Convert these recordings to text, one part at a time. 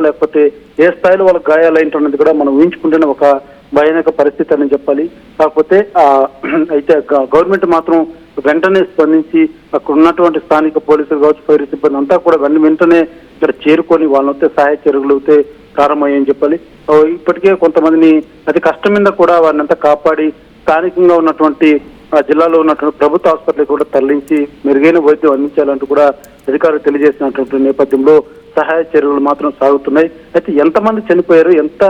లేకపోతే ఏ స్థాయిలో వాళ్ళకి గాయాలైనటువంటిది కూడా మనం ఊహించుకుంటున్న ఒక భయానక పరిస్థితి అని చెప్పాలి. కాకపోతే అయితే గవర్నమెంట్ మాత్రం వెంటనే స్పందించి అక్కడ ఉన్నటువంటి స్థానిక పోలీసులు కావచ్చు, ఫైర్ సిబ్బంది అంతా కూడా వెంటనే ఇక్కడ చేరుకొని వాళ్ళనైతే సహాయ చర్యలు అయితే ప్రారంభమయ్యని చెప్పాలి. ఇప్పటికే కొంతమందిని అతి కష్టం మీద కూడా వారిని అంతా కాపాడి స్థానికంగా ఉన్నటువంటి జిల్లాలో ఉన్నటువంటి ప్రభుత్వ ఆసుపత్రికి కూడా తరలించి మెరుగైన వైద్యం అందించాలంటూ కూడా అధికారులు తెలియజేసినటువంటి నేపథ్యంలో సహాయ చర్యలు మాత్రం సాగుతున్నాయి. అయితే ఎంతమంది చనిపోయారు, ఎంత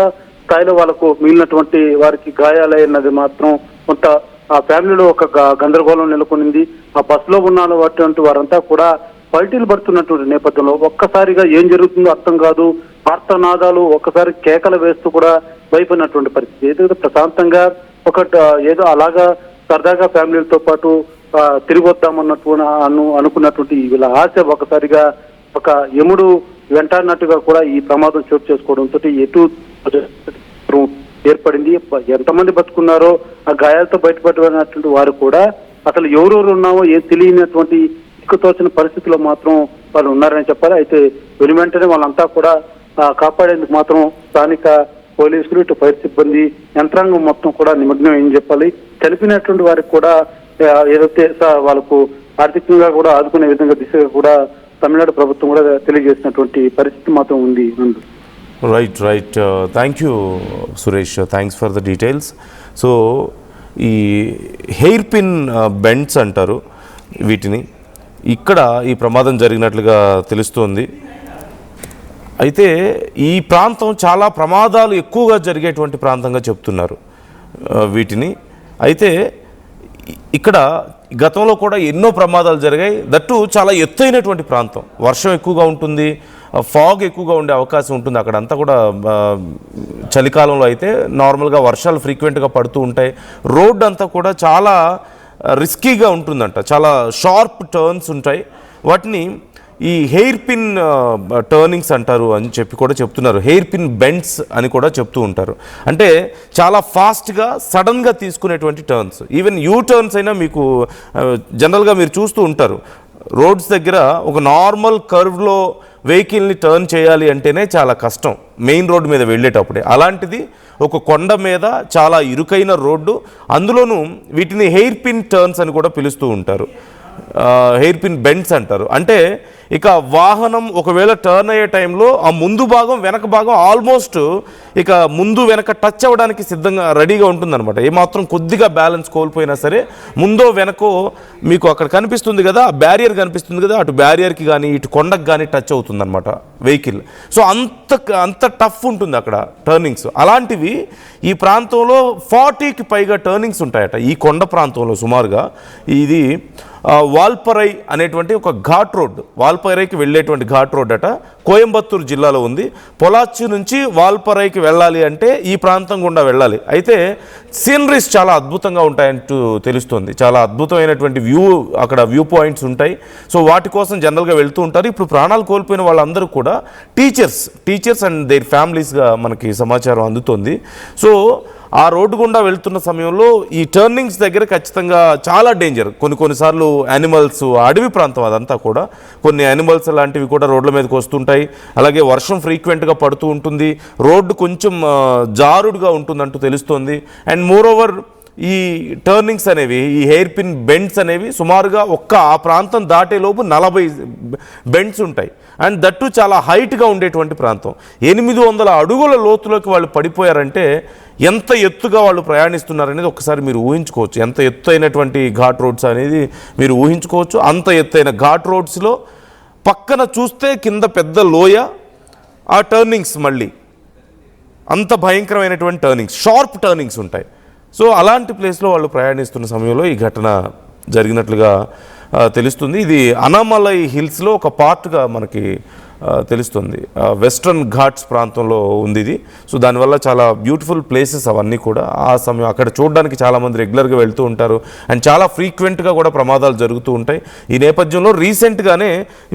స్థాయిలో వాళ్ళకు మిగిలినటువంటి వారికి గాయాలన్నది మాత్రం కొంత ఆ ఫ్యామిలీలో ఒక గందరగోళం నెలకొనింది. ఆ బస్సులో ఉన్నటువంటి వారంతా కూడా పల్టీలు పడుతున్నటువంటి నేపథ్యంలో ఒక్కసారిగా ఏం జరుగుతుందో అర్థం కాదు. ఆర్తనాదాలు ఒక్కసారి కేకలు వేస్తూ కూడా భయపడినటువంటి పరిస్థితి. ఏదైతే ప్రశాంతంగా ఏదో అలాగా సరదాగా ఫ్యామిలీలతో పాటు తిరిగి వద్దామన్నట్టు అనుకున్నటువంటి వీళ్ళ ఆశ ఒకసారిగా ఒక యముడు వెంటాడినట్టుగా కూడా ఈ ప్రమాదం చోటు చేసుకోవడంతో ఎటు ఏర్పడింది. ఎంతమంది బతుకున్నారో ఆ గాయాలతో బయటపడినటువంటి వారు కూడా అసలు ఎవరెవరు ఉన్నామో ఏం తెలియనటువంటి దిక్కుతోచిన పరిస్థితిలో మాత్రం వాళ్ళు ఉన్నారని చెప్పాలి. అయితే వెంటనే వాళ్ళంతా కూడా కాపాడేందుకు మాత్రం స్థానిక పోలీసులు, ఇటు ఫైర్ సిబ్బంది యంత్రాంగం మొత్తం కూడా నిమగ్నం ఏం చెప్పాలి. చనిపోయినటువంటి వారికి కూడా ఏదైతే వాళ్ళకు ఆర్థికంగా కూడా ఆదుకునే విధంగా దిశగా కూడా తమిళనాడు ప్రభుత్వం కూడా తెలియజేసినటువంటి పరిస్థితి మాత్రం ఉంది. Right thank you Suresh, thanks for the details. So ఈ హెయిర్ పిన్ బెండ్స్ అంటారు వీటిని, ఇక్కడ ఈ ప్రమాదం జరిగినట్లుగా తెలుస్తోంది. అయితే ఈ ప్రాంతం చాలా ప్రమాదాలు ఎక్కువగా జరిగేటువంటి ప్రాంతంగా చెప్తున్నారు వీటిని. అయితే ఇక్కడ గతంలో కూడా ఎన్నో ప్రమాదాలు జరిగాయి. దట్టు చాలా ఎత్తైనటువంటి ప్రాంతం, వర్షం ఎక్కువగా ఉంటుంది, ఫాగ్ ఎక్కువగా ఉండే అవకాశం ఉంటుంది. అక్కడంతా కూడా చలికాలంలో అయితే నార్మల్గా వర్షాలు ఫ్రీక్వెంట్గా పడుతూ ఉంటాయి. రోడ్ అంతా కూడా చాలా రిస్కీగా ఉంటుందంట, చాలా షార్ప్ టర్న్స్ ఉంటాయి. వాటిని ఈ హెయిర్ పిన్ టర్నింగ్స్ అంటారు అని చెప్పి కూడా చెప్తున్నారు. హెయిర్ పిన్ బెండ్స్ అని కూడా చెప్తూ ఉంటారు. అంటే చాలా ఫాస్ట్గా సడన్గా తీసుకునేటువంటి టర్న్స్. ఈవెన్ యూ టర్న్స్ అయినా మీకు జనరల్గా మీరు చూస్తూ ఉంటారు, రోడ్స్ దగ్గర ఒక నార్మల్ కర్వ్లో వెహికల్ని టర్న్ చేయాలి అంటేనే చాలా కష్టం మెయిన్ రోడ్డు మీద వెళ్ళేటప్పుడే. అలాంటిది ఒక కొండ మీద చాలా ఇరుకైన రోడ్డు, అందులోనూ వీటిని హెయిర్ పిన్ టర్న్స్ అని కూడా పిలుస్తూ ఉంటారు, హెయిర్ పిన్ బెండ్స్ అంటారు. అంటే ఇక వాహనం ఒకవేళ టర్న్ అయ్యే టైంలో ఆ ముందు భాగం వెనక భాగం ఆల్మోస్ట్ ఇక ముందు వెనక టచ్ అవ్వడానికి సిద్ధంగా రెడీగా ఉంటుందన్నమాట. ఏమాత్రం కొద్దిగా బ్యాలెన్స్ కోల్పోయినా సరే ముందో వెనకో మీకు అక్కడ కనిపిస్తుంది కదా, ఆ బ్యారియర్ కనిపిస్తుంది కదా, అటు బ్యారియర్కి కానీ ఇటు కొండకు కానీ టచ్ అవుతుందన్నమాట వెహికల్. సో అంత టఫ్ ఉంటుంది అక్కడ టర్నింగ్స్. అలాంటివి ఈ ప్రాంతంలో 40కి పైగా టర్నింగ్స్ ఉంటాయట ఈ కొండ ప్రాంతంలో. సుమారుగా ఇది వాల్పరై అనేటువంటి ఒక ఘాట్ రోడ్, వాల్పరైకి వెళ్ళేటువంటి ఘాట్ రోడ్ అట, కోయంబత్తూరు జిల్లాలో ఉంది. పొలాచి నుంచి వాల్పరైకి వెళ్ళాలి అంటే ఈ ప్రాంతం గుండా వెళ్ళాలి. అయితే సీనరీస్ చాలా అద్భుతంగా ఉంటాయంటూ తెలుస్తుంది. చాలా అద్భుతమైనటువంటి అక్కడ వ్యూ పాయింట్స్ ఉంటాయి. సో వాటి కోసం జనరల్గా వెళ్తూ ఉంటారు. ఇప్పుడు ప్రాణాలు కోల్పోయిన వాళ్ళందరూ కూడా టీచర్స్ అండ్ దేర్ ఫ్యామిలీస్గా మనకి సమాచారం అందుతుంది. సో ఆ రోడ్డు గుండా వెళ్తున్న సమయంలో ఈ టర్నింగ్స్ దగ్గర ఖచ్చితంగా చాలా డేంజర్. కొన్నిసార్లు యానిమల్స్, అడవి ప్రాంతం అదంతా కూడా, కొన్ని యానిమల్స్ లాంటివి కూడా రోడ్ల మీదకి వస్తుంటాయి. అలాగే వర్షం ఫ్రీక్వెంట్గా పడుతూ ఉంటుంది, రోడ్డు కొంచెం జారుడుగా ఉంటుందంటూ తెలుస్తోంది. అండ్ మోరోవర్ ఈ టర్నింగ్స్ అనేవి, ఈ హెయిర్ పిన్ బెండ్స్ అనేవి సుమారుగా ఆ ప్రాంతం దాటేలోపు 40 బెండ్స్ ఉంటాయి. అండ్ దట్టు చాలా హైట్గా ఉండేటువంటి ప్రాంతం. 800 అడుగుల లోతులోకి వాళ్ళు పడిపోయారంటే ఎంత ఎత్తుగా వాళ్ళు ప్రయాణిస్తున్నారనేది ఒకసారి మీరు ఊహించుకోవచ్చు. ఎంత ఎత్తైనటువంటి ఘాట్ రోడ్స్ అనేది మీరు ఊహించుకోవచ్చు. అంత ఎత్తైన ఘాట్ రోడ్స్లో పక్కన చూస్తే కింద పెద్ద లోయ, ఆ టర్నింగ్స్ మళ్ళీ అంత భయంకరమైనటువంటి టర్నింగ్స్, షార్ప్ టర్నింగ్స్ ఉంటాయి. సో అలాంటి ప్లేస్లో వాళ్ళు ప్రయాణిస్తున్న సమయంలో ఈ ఘటన జరిగినట్లుగా తెలుస్తుంది. ఇది అనామలై హిల్స్లో ఒక పార్ట్గా మనకి తెలుస్తుంది. వెస్ట్రన్ ఘాట్స్ ప్రాంతంలో ఉంది ఇది. సో దానివల్ల చాలా బ్యూటిఫుల్ ప్లేసెస్ అవన్నీ కూడా. ఆ సమయం అక్కడ చూడడానికి చాలామంది రెగ్యులర్గా వెళ్తూ ఉంటారు. అండ్ చాలా ఫ్రీక్వెంట్గా కూడా ప్రమాదాలు జరుగుతూ ఉంటాయి. ఈ నేపథ్యంలో రీసెంట్గానే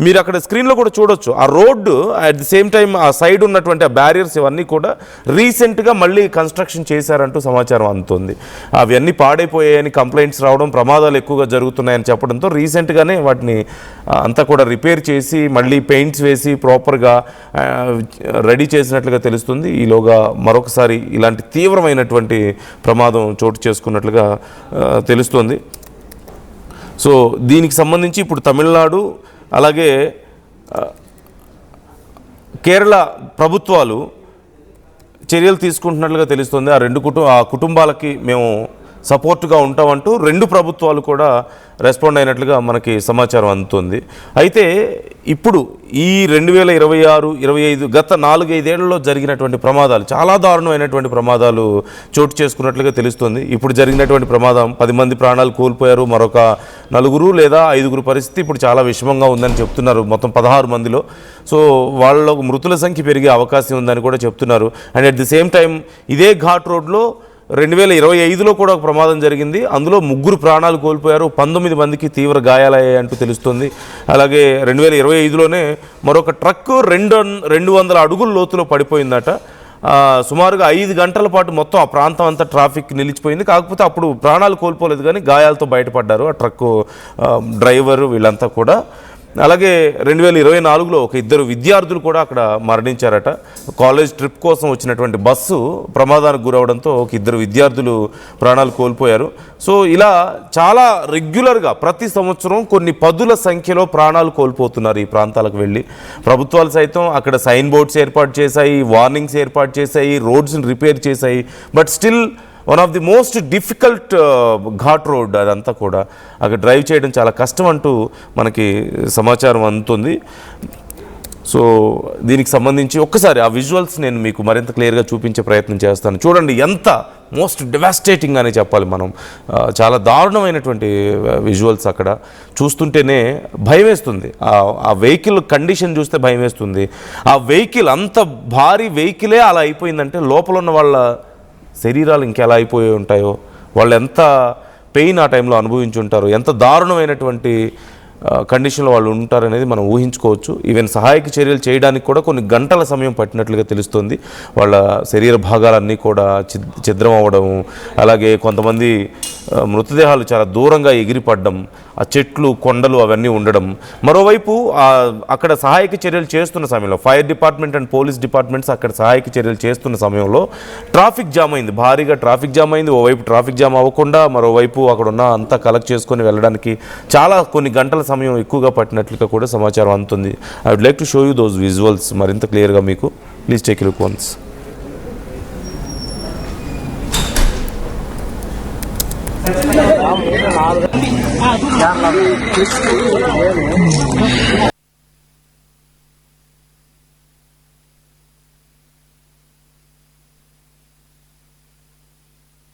మీరు అక్కడ స్క్రీన్లో కూడా చూడొచ్చు, ఆ road at the same time ఆ సైడ్ ఉన్నటువంటి ఆ బ్యారియర్స్ ఇవన్నీ కూడా రీసెంట్గా మళ్ళీ కన్స్ట్రక్షన్ చేశారంటూ సమాచారం అందుతుంది. అవన్నీ పాడైపోయాయని కంప్లైంట్స్ రావడం, ప్రమాదాలు ఎక్కువగా జరుగుతున్నాయని చెప్పడంతో రీసెంట్గానే వాటిని అంతా కూడా రిపేర్ చేసి మళ్ళీ పెయింట్స్ వేసి ప్రాపర్గా రెడీ చేసినట్లుగా తెలుస్తుంది. ఈలోగా మరొకసారి ఇలాంటి తీవ్రమైనటువంటి ప్రమాదం చోటు చేసుకున్నట్లుగా తెలుస్తుంది. సో దీనికి సంబంధించి ఇప్పుడు తమిళనాడు అలాగే కేరళ ప్రభుత్వాలు చర్యలు తీసుకుంటున్నట్లుగా తెలుస్తుంది. ఆ కుటుంబాలకి మేము సపోర్ట్గా ఉంటామంటూ రెండు ప్రభుత్వాలు కూడా రెస్పాండ్ అయినట్లుగా మనకి సమాచారం అందుతుంది. అయితే ఇప్పుడు ఈ 2026-25 గత 4-5 ఏళ్లలో జరిగినటువంటి ప్రమాదాలు, చాలా దారుణమైనటువంటి ప్రమాదాలు చోటు చేసుకున్నట్లుగా తెలుస్తుంది. ఇప్పుడు జరిగినటువంటి ప్రమాదం 10 మంది ప్రాణాలు కోల్పోయారు, మరొక 4 లేదా 5 పరిస్థితి ఇప్పుడు చాలా విషమంగా ఉందని చెప్తున్నారు. మొత్తం 16 మందిలో. సో వాళ్ళ మృతుల సంఖ్య పెరిగే అవకాశం ఉందని కూడా చెప్తున్నారు. And at the same time ఇదే ఘాట్ రోడ్లో 2025లో కూడా ఒక ప్రమాదం జరిగింది. అందులో 3 ప్రాణాలు కోల్పోయారు, 19 మందికి తీవ్ర గాయాలయ్యాయి అంటూ తెలుస్తుంది. అలాగే 2025లోనే మరొక ట్రక్కు 200 అడుగుల లోతులో పడిపోయిందట. సుమారుగా 5 గంటల పాటు మొత్తం ఆ ప్రాంతం అంతా ట్రాఫిక్ నిలిచిపోయింది. కాకపోతే అప్పుడు ప్రాణాలు కోల్పోలేదు, కానీ గాయాలతో బయటపడ్డారు ఆ ట్రక్కు డ్రైవరు వీళ్ళంతా కూడా. అలాగే 2024లో ఒక 2 విద్యార్థులు కూడా అక్కడ మరణించారట. కాలేజ్ ట్రిప్ కోసం వచ్చినటువంటి బస్సు ప్రమాదానికి గురవడంతో ఒక 2 విద్యార్థులు ప్రాణాలు కోల్పోయారు. సో ఇలా చాలా రెగ్యులర్గా ప్రతి సంవత్సరం కొన్ని 10ల సంఖ్యలో ప్రాణాలు కోల్పోతున్నారు ఈ ప్రాంతాలకు వెళ్ళి. ప్రభుత్వాలు సైతం అక్కడ సైన్ బోర్డ్స్ ఏర్పాటు చేశాయి, వార్నింగ్స్ ఏర్పాటు చేశాయి, రోడ్స్ని రిపేర్ చేశాయి. But still one of the most difficult ghat road అదంతా కూడా. అక్కడ డ్రైవ్ చేయడం చాలా కష్టం అంటూ మనకి సమాచారం అందుతుంది. సో దీనికి సంబంధించి ఒక్కసారి ఆ విజువల్స్ నేను మీకు మరింత క్లియర్గా చూపించే ప్రయత్నం చేస్తాను. చూడండి, ఎంత మోస్ట్ డెవాస్టేటింగ్ అని చెప్పాలి మనం. చాలా దారుణమైనటువంటి విజువల్స్ అక్కడ చూస్తుంటేనే భయం వేస్తుంది. ఆ వెహికల్ కండిషన్ చూస్తే భయం వేస్తుంది. ఆ వెహికల్, అంత భారీ వెహికలే అలా అయిపోయిందంటే లోపల ఉన్న వాళ్ళ శరీరాలు ఇంకెలా అయిపోయి ఉంటాయో, వాళ్ళు ఎంత పెయిన్ ఆ టైంలో అనుభవించి ఉంటారో, ఎంత దారుణమైనటువంటి కండిషన్లో వాళ్ళు ఉంటారనేది మనం ఊహించుకోవచ్చు. ఈవెన్ సహాయక చర్యలు చేయడానికి కూడా కొన్ని గంటల సమయం పట్టినట్లుగా తెలుస్తుంది. వాళ్ళ శరీర భాగాలన్నీ కూడా ఛిద్రం అవ్వడం, అలాగే కొంతమంది మృతదేహాలు చాలా దూరంగా ఎగిరిపడడం, ఆ చెట్లు కొండలు అవన్నీ ఉండడం. మరోవైపు అక్కడ సహాయక చర్యలు చేస్తున్న సమయంలో fire department and police departments అక్కడ సహాయక చర్యలు చేస్తున్న సమయంలో ట్రాఫిక్ జామ్ అయింది, భారీగా ట్రాఫిక్ జామ్ అయింది. ఓవైపు ట్రాఫిక్ జామ్ అవ్వకుండా మరోవైపు అక్కడ ఉన్న అంతా కలెక్ట్ చేసుకొని వెళ్ళడానికి చాలా కొన్ని గంటల సమయం ఎక్కువగా పట్టినట్లుగా కూడా సమాచారం అందుతుంది. I would like to show you those visuals మరింత క్లియర్గా మీకు. Please take a look once.